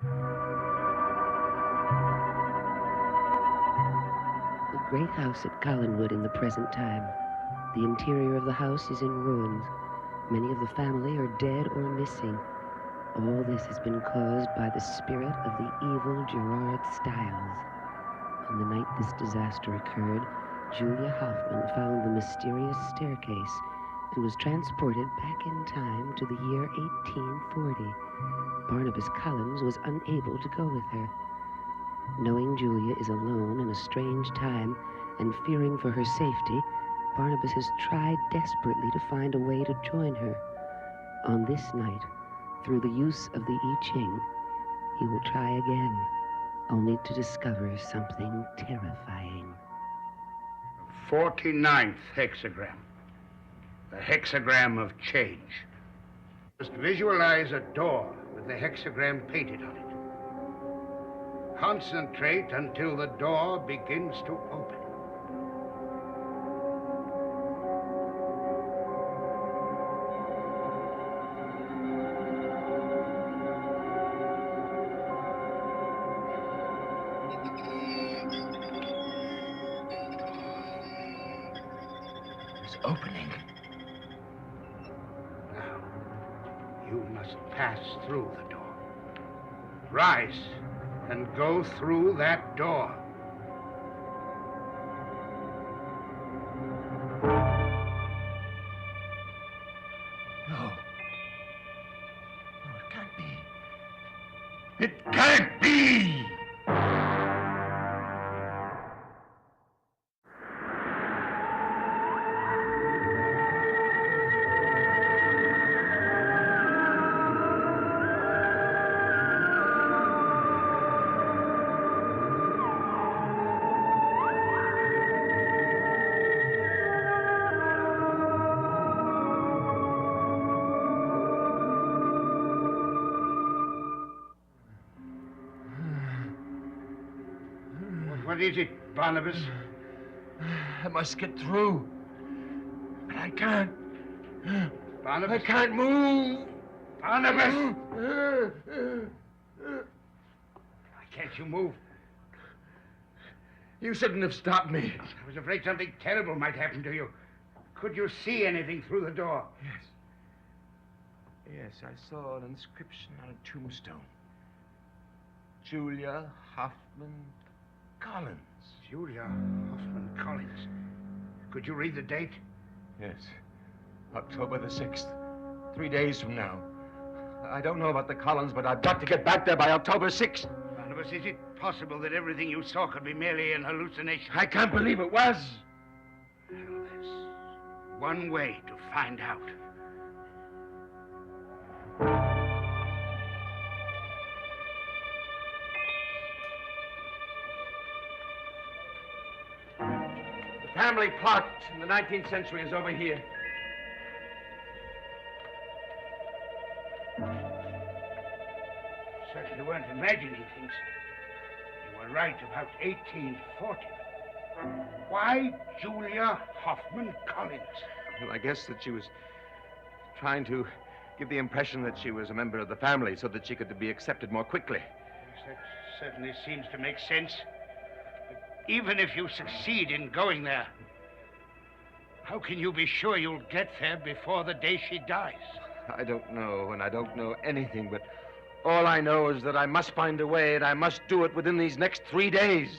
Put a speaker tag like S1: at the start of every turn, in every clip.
S1: A great house at Collinwood in the present time. The interior of the house is in ruins. Many of the family are dead or missing. All this has been caused by the spirit of the evil Gerard Stiles. On the night this disaster occurred, Julia Hoffman found the mysterious staircase and was transported back in time to the year 1840. Barnabas Collins was unable to go with her. Knowing Julia is alone in a strange time and fearing for her safety, Barnabas has tried desperately to find a way to join her. On this night, through the use of the I Ching, he will try again, only to discover something terrifying.
S2: 49th hexagram. The hexagram of change. Just visualize a door with the hexagram painted on it. Concentrate until the door begins to open.
S3: It's opening.
S2: Now, you must pass through the door. Rise and go through that door.
S3: No. No, it can't be. It can't be!
S2: What is it, Barnabas?
S3: I must get through. But I can't.
S2: Barnabas?
S3: I can't move.
S2: Barnabas! Why can't you move?
S3: You shouldn't have stopped me.
S2: I was afraid something terrible might happen to you. Could you see anything through the door?
S3: Yes. Yes, I saw an inscription on a tombstone. Julia Hoffman Collins.
S2: Julia Hoffman Collins. Could you read the date?
S3: Yes. October the 6th. 3 days from now. I don't know about the Collins, but I've got to get back there by October 6th.
S2: Barnabas, is it possible that everything you saw could be merely an hallucination?
S3: I can't believe it was.
S2: Well, there's one way to find out.
S3: The family plot in the 19th century is over here.
S2: Certainly weren't imagining things. You were right about 1840. Why Julia Hoffman Collins?
S3: Well, I guess that she was trying to give the impression that she was a member of the family so that she could be accepted more quickly.
S2: Yes, that certainly seems to make sense. But even if you succeed in going there, how can you be sure you'll get there before the day she dies?
S3: I don't know, and I don't know anything, but all I know is that I must find a way, and I must do it within these next 3 days.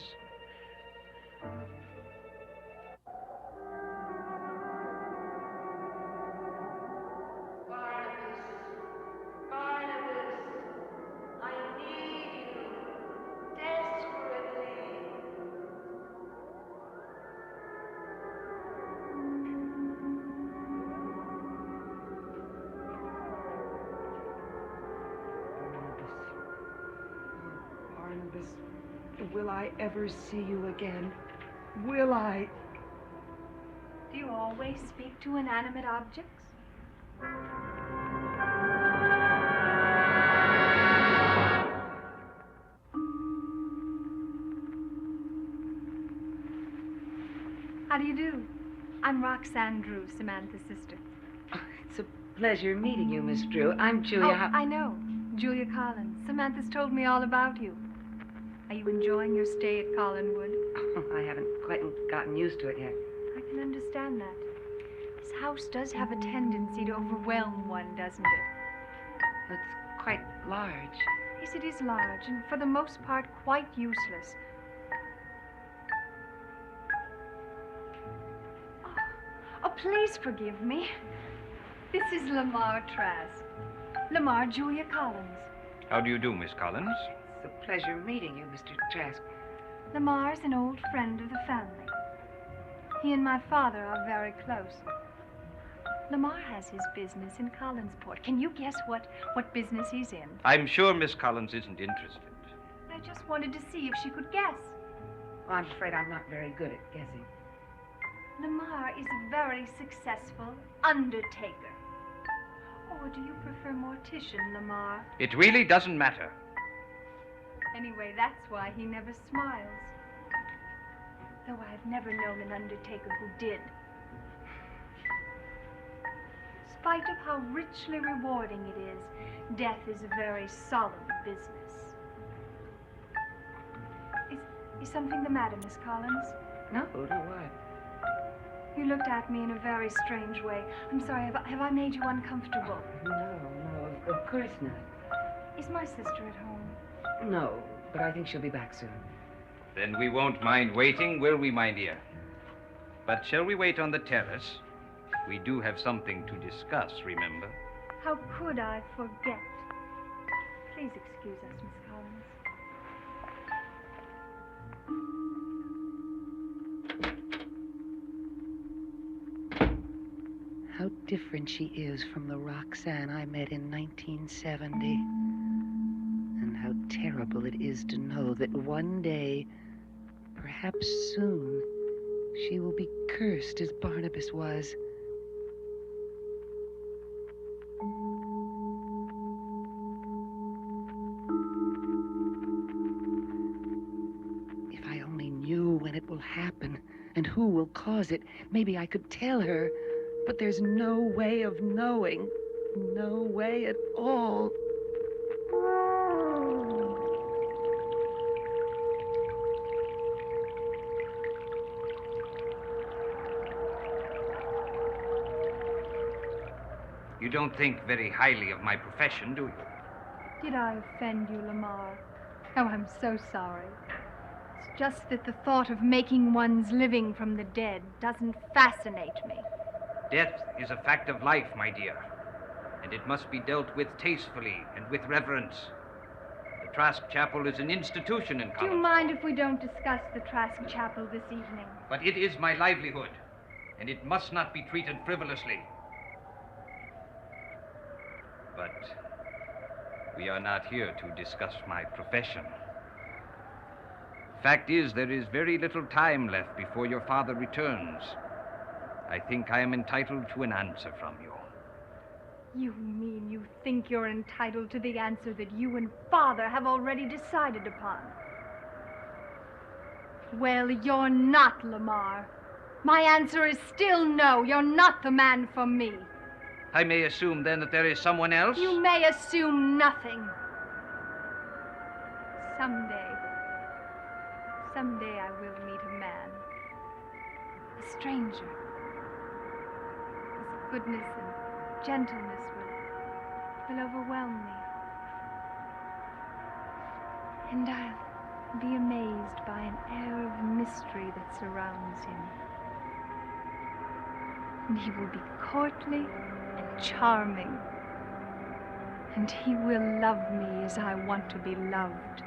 S4: Will I ever see you again? Will I?
S5: Do you always speak to inanimate objects? How do you do? I'm Roxanne Drew, Samantha's sister.
S1: It's a pleasure meeting you, Miss Drew. I'm Julia.
S5: I know. Julia Collins. Samantha's told me all about you. Are you enjoying your stay at Collinwood?
S1: Oh, I haven't quite gotten used to it yet.
S5: I can understand that. This house does have a tendency to overwhelm one, doesn't it?
S1: It's quite large.
S5: Yes, it is large, and for the most part, quite useless. Oh, please forgive me. This is Lamar Trask. Lamar Julia Collins.
S6: How do you do, Miss Collins?
S1: It's a pleasure meeting you, Mr. Trask.
S5: Lamar's an old friend of the family. He and my father are very close. Lamar has his business in Collinsport. Can you guess what business he's in?
S6: I'm sure Miss Collins isn't interested.
S5: I just wanted to see if she could guess.
S1: Well, I'm afraid I'm not very good at guessing.
S5: Lamar is a very successful undertaker. Or do you prefer mortician, Lamar?
S6: It really doesn't matter.
S5: Anyway, that's why he never smiles. Though I've never known an undertaker who did. In spite of how richly rewarding it is, death is a very solemn business. Is something the matter, Miss Collins?
S1: No, what?
S5: You looked at me in a very strange way. I'm sorry, have I made you uncomfortable?
S1: No, of course not.
S5: Is my sister at home?
S1: No, but I think she'll be back soon.
S6: Then we won't mind waiting, will we, my dear? But shall we wait on the terrace? We do have something to discuss, remember?
S5: How could I forget? Please excuse us, Miss Collins.
S1: How different she is from the Roxanne I met in 1970. And how terrible it is to know that one day, perhaps soon, she will be cursed as Barnabas was. If I only knew when it will happen and who will cause it, maybe I could tell her. But there's no way of knowing. No way at all.
S6: You don't think very highly of my profession, do you?
S5: Did I offend you, Lamar? Oh, I'm so sorry. It's just that the thought of making one's living from the dead doesn't fascinate me.
S6: Death is a fact of life, my dear, and it must be dealt with tastefully and with reverence. The Trask Chapel is an institution in
S5: Do
S6: Collinsport.
S5: you mind if we don't discuss the Trask Chapel this evening?
S6: But it is my livelihood, and it must not be treated frivolously. But we are not here to discuss my profession. Fact is, there is very little time left before your father returns. I think I am entitled to an answer from you.
S5: You mean you think you're entitled to the answer that you and Father have already decided upon? Well, you're not, Lamar. My answer is still no. You're not the man for me.
S6: I may assume, then, that there is someone else?
S5: You may assume nothing. Someday I will meet a man. A stranger. His goodness and gentleness will overwhelm me. And I'll be amazed by an air of mystery that surrounds him. And he will be courtly and charming. And he will love me as I want to be loved.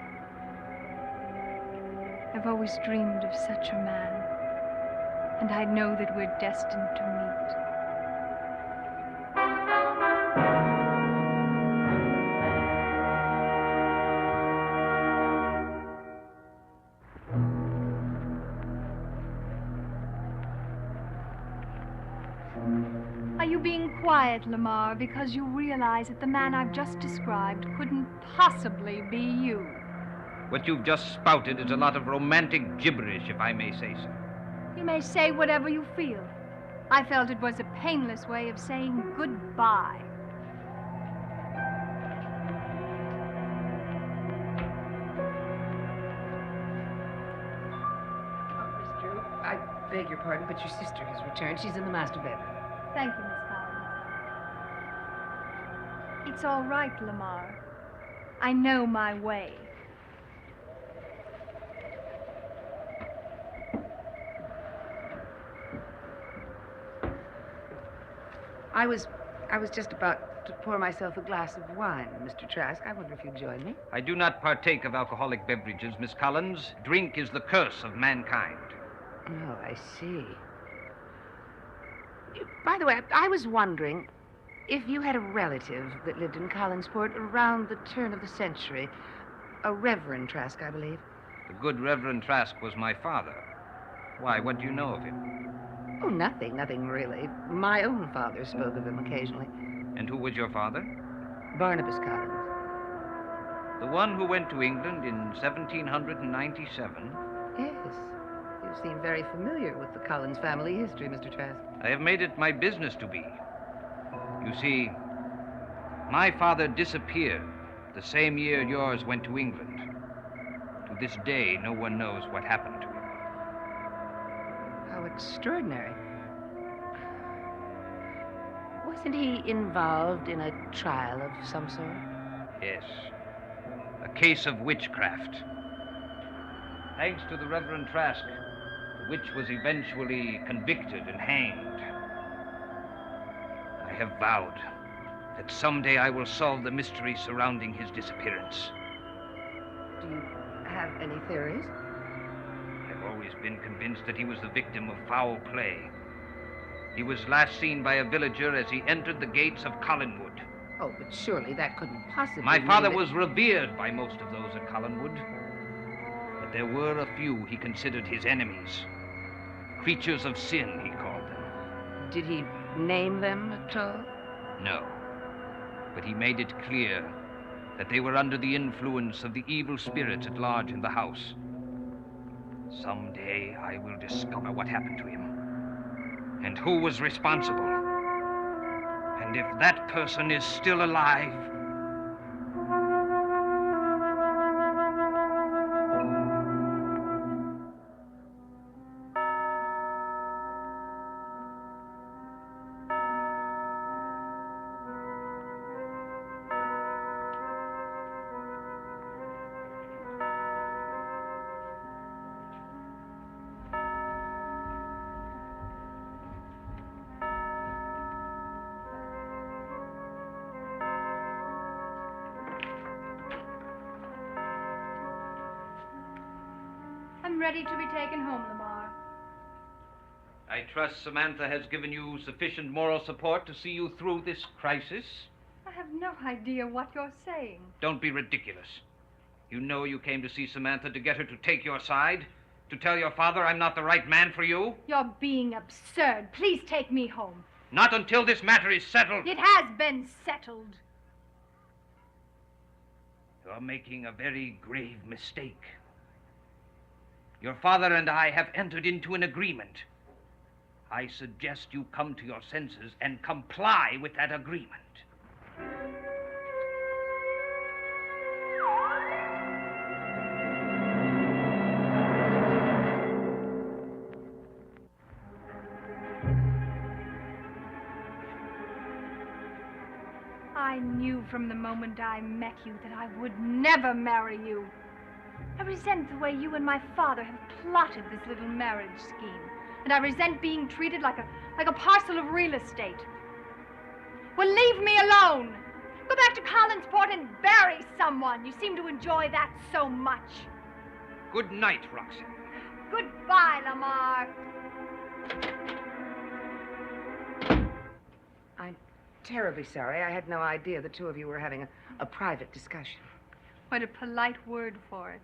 S5: I've always dreamed of such a man, and I know that we're destined to meet. Are you being quiet, Lamar, because you realize that the man I've just described couldn't possibly be you?
S6: What you've just spouted is a lot of romantic gibberish, if I may say so.
S5: You may say whatever you feel. I felt it was a painless way of saying goodbye.
S1: beg your pardon, but your sister has returned. She's in the master bedroom.
S5: Thank you, Miss Collins. It's all right, Lamar. I know my way.
S1: I was just about to pour myself a glass of wine, Mr. Trask. I wonder if you'd join me.
S6: I do not partake of alcoholic beverages, Miss Collins. Drink is the curse of mankind.
S1: Oh, I see. By the way, I was wondering if you had a relative that lived in Collinsport around the turn of the century. A Reverend Trask, I believe.
S6: The good Reverend Trask was my father. Why, what do you know of him?
S1: Oh, nothing really. My own father spoke of him occasionally.
S6: And who was your father?
S1: Barnabas Collins.
S6: The one who went to England in 1797?
S1: Yes. You seem very familiar with the Collins family history, Mr. Trask.
S6: I have made it my business to be. You see, my father disappeared the same year yours went to England. To this day, no one knows what happened to him.
S1: How extraordinary. Wasn't he involved in a trial of some sort?
S6: Yes. A case of witchcraft. Thanks to the Reverend Trask, the witch was eventually convicted and hanged. I have vowed that someday I will solve the mystery surrounding his disappearance.
S1: Do you have any theories?
S6: I've always been convinced that he was the victim of foul play. He was last seen by a villager as he entered the gates of Collinwood.
S1: Oh, but surely that couldn't possibly
S6: My
S1: mean
S6: father
S1: that...
S6: was revered by most of those at Collinwood, but there were a few he considered his enemies. Creatures of sin, he called them.
S1: Did he name them at all?
S6: No, but he made it clear that they were under the influence of the evil spirits at large in the house. Someday I will discover what happened to him, and who was responsible. And if that person is still alive...
S5: I'm ready to be taken home, Lamar.
S6: I trust Samantha has given you sufficient moral support to see you through this crisis.
S5: I have no idea what you're saying.
S6: Don't be ridiculous. You know you came to see Samantha to get her to take your side, to tell your father I'm not the right man for you.
S5: You're being absurd. Please take me home.
S6: Not until this matter is settled.
S5: It has been settled.
S6: You're making a very grave mistake. Your father and I have entered into an agreement. I suggest you come to your senses and comply with that agreement.
S5: I knew from the moment I met you that I would never marry you. I resent the way you and my father have plotted this little marriage scheme. And I resent being treated like a parcel of real estate. Well, leave me alone. Go back to Collinsport and bury someone. You seem to enjoy that so much.
S6: Good night, Roxanne.
S5: Goodbye, Lamar.
S1: I'm terribly sorry. I had no idea the two of you were having a private discussion.
S5: What a polite word for it.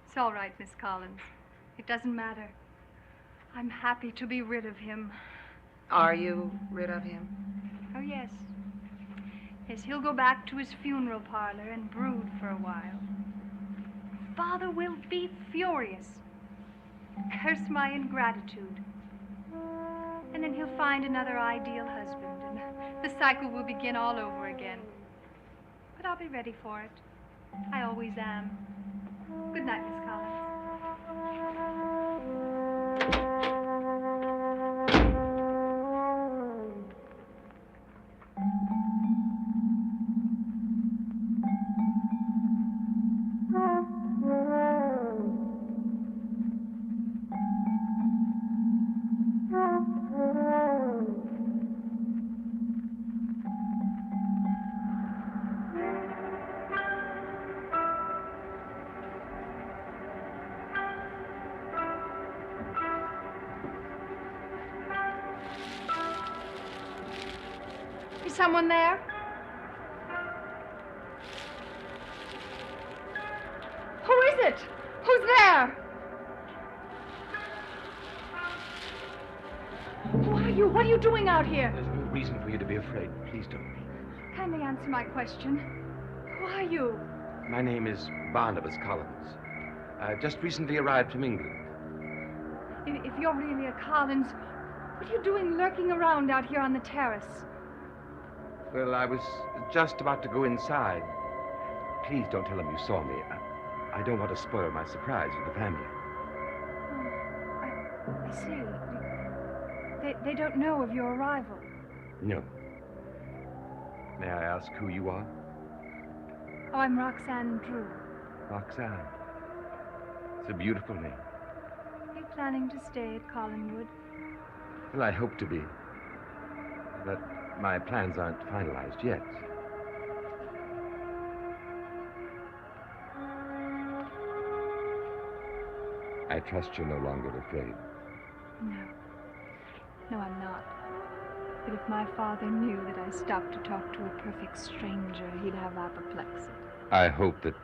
S5: It's all right, Miss Collins. It doesn't matter. I'm happy to be rid of him.
S1: Are you rid of him?
S5: Oh, yes. Yes, he'll go back to his funeral parlor and brood for a while. Father will be furious. Curse my ingratitude. And then he'll find another ideal husband, and the cycle will begin all over again. But I'll be ready for it. I always am. Good night, Miss Collins. someone there? Who is it? Who's there? Who are you? What are you doing out here?
S3: There's no reason for you to be afraid. Please don't.
S5: Kindly answer my question. Who are you?
S3: My name is Barnabas Collins. I just recently arrived from England.
S5: If you're really a Collins, what are you doing lurking around out here on the terrace?
S3: Well, I was just about to go inside. Please don't tell them you saw me. I don't want to spoil my surprise for the family.
S5: Oh, I see. They don't know of your arrival.
S3: No. May I ask who you are?
S5: Oh, I'm Roxanne Drew.
S3: Roxanne. It's a beautiful name.
S5: Are you planning to stay at Collinwood?
S3: Well, I hope to be. But my plans aren't finalized yet. I trust you're no longer afraid.
S5: No. No, I'm not. But if my father knew that I stopped to talk to a perfect stranger, he'd have apoplexy.
S3: I hope that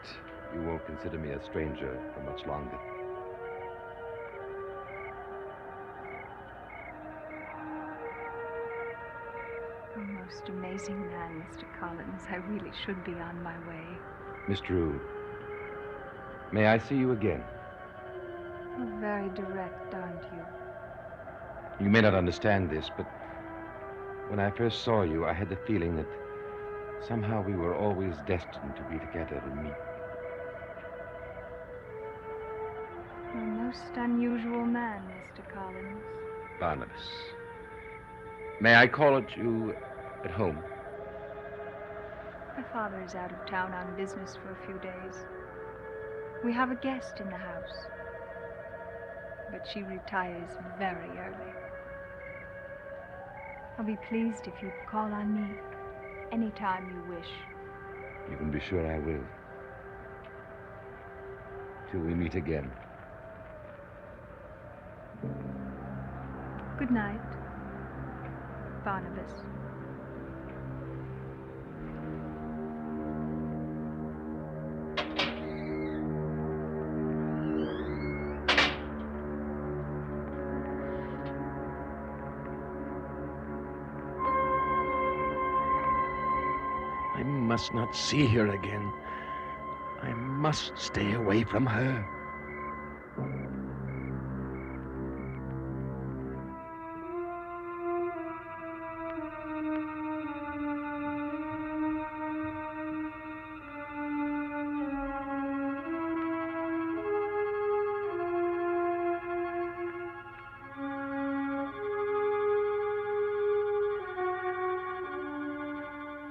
S3: you won't consider me a stranger for much longer.
S5: A most amazing man, Mr. Collins. I really should be on my way.
S3: Miss Drew, may I see you again?
S5: You're very direct, aren't you?
S3: You may not understand this, but when I first saw you, I had the feeling that somehow we were always destined to be together and meet.
S5: You're a most unusual man, Mr. Collins.
S3: Barnabas. May I call at you at home?
S5: My father is out of town on business for a few days. We have a guest in the house, but she retires very early. I'll be pleased if you call on me anytime you wish.
S3: You can be sure I will. Till we meet again.
S5: Good night, Barnabas.
S3: I must not see her again. I must stay away from her.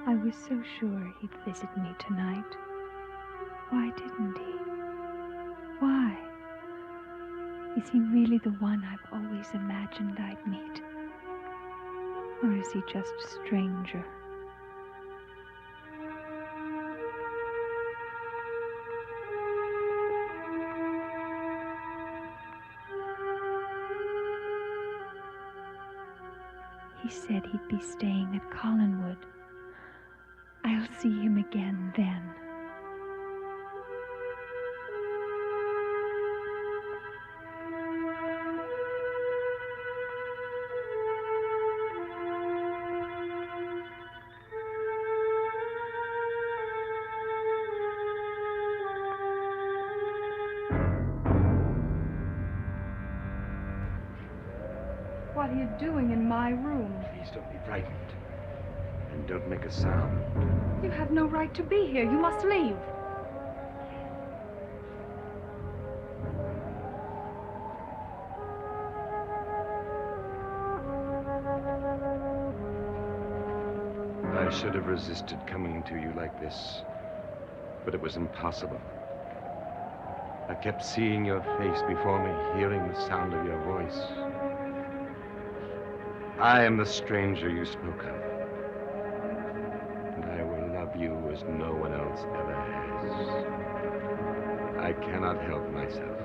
S5: I was so sure he'd visit me tonight. Why didn't he? Why? Is he really the one I've always imagined I'd meet? Or is he just a stranger? He said he'd be staying at Collinwood. I'll see him again then. What are you doing in my room?
S3: Please don't be frightened. And don't make a sound.
S5: You have no right to be here. You must leave.
S3: I should have resisted coming to you like this, but it was impossible. I kept seeing your face before me, hearing the sound of your voice. I am the stranger you spoke of. And I will love you as no one else ever has. I cannot help myself.